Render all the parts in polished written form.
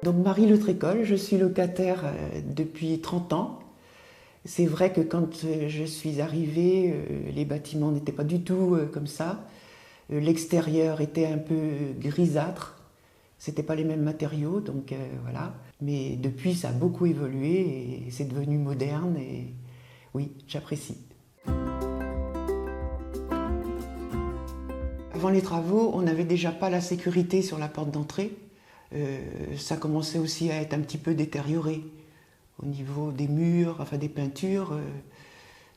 Donc Marie Le Trécol, je suis locataire depuis 30 ans. C'est vrai que quand je suis arrivée, les bâtiments n'étaient pas du tout comme ça. L'extérieur était un peu grisâtre. C'était pas les mêmes matériaux, donc voilà. Mais depuis, ça a beaucoup évolué et c'est devenu moderne et oui, j'apprécie. Avant les travaux, on n'avait déjà pas la sécurité sur la porte d'entrée. Ça commençait aussi à être un petit peu détérioré au niveau des murs, enfin des peintures,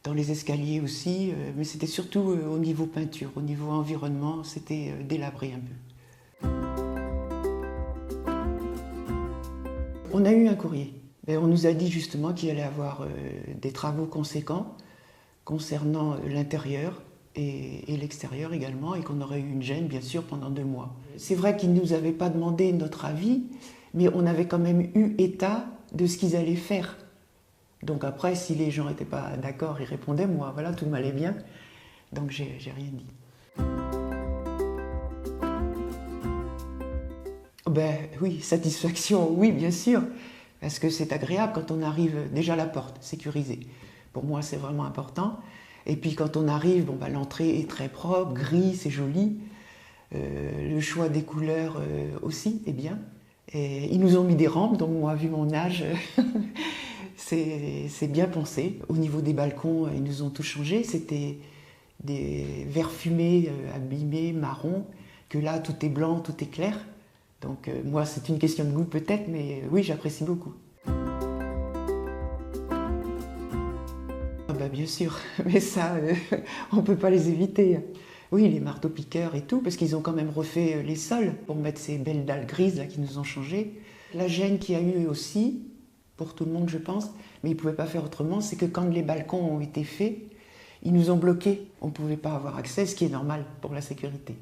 dans les escaliers aussi, mais c'était surtout au niveau peinture, au niveau environnement, c'était délabré un peu. On a eu un courrier. Et on nous a dit justement qu'il allait y avoir des travaux conséquents concernant l'intérieur et l'extérieur également, et qu'on aurait eu une gêne, bien sûr, pendant 2 mois. C'est vrai qu'ils ne nous avaient pas demandé notre avis, mais on avait quand même eu état de ce qu'ils allaient faire. Donc après, si les gens n'étaient pas d'accord, ils répondaient, moi, voilà, tout m'allait bien. Donc j'ai rien dit. Ben oui, satisfaction, oui, bien sûr, parce que c'est agréable quand on arrive déjà à la porte, sécurisée. Pour moi, c'est vraiment important. Et puis quand on arrive, bon, ben, l'entrée est très propre, gris, c'est joli. Le choix des couleurs aussi est bien. Et ils nous ont mis des rampes, donc moi, vu mon âge, c'est bien pensé. Au niveau des balcons, ils nous ont tout changé. C'était des verres fumés, abîmés, marron, que là, tout est blanc, tout est clair. Donc moi, c'est une question de goût peut-être, mais oui, j'apprécie beaucoup. Ah bah, bien sûr, mais ça, on ne peut pas les éviter. Oui, les marteaux-piqueurs et tout, parce qu'ils ont quand même refait les sols pour mettre ces belles dalles grises là, qui nous ont changé. La gêne qu'il y a eu aussi, pour tout le monde je pense, mais ils ne pouvaient pas faire autrement, c'est que quand les balcons ont été faits, ils nous ont bloqués. On ne pouvait pas avoir accès, ce qui est normal pour la sécurité.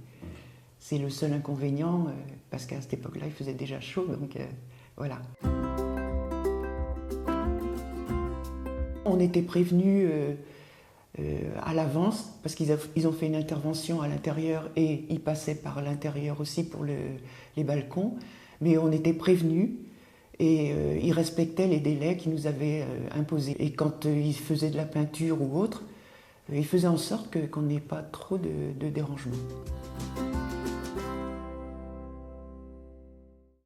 C'est le seul inconvénient, parce qu'à cette époque-là, il faisait déjà chaud, donc voilà. On était prévenus à l'avance, parce qu'ils ont fait une intervention à l'intérieur et ils passaient par l'intérieur aussi pour les balcons, mais on était prévenus et ils respectaient les délais qu'ils nous avaient imposés. Et quand ils faisaient de la peinture ou autre, ils faisaient en sorte qu'on n'ait pas trop de dérangement.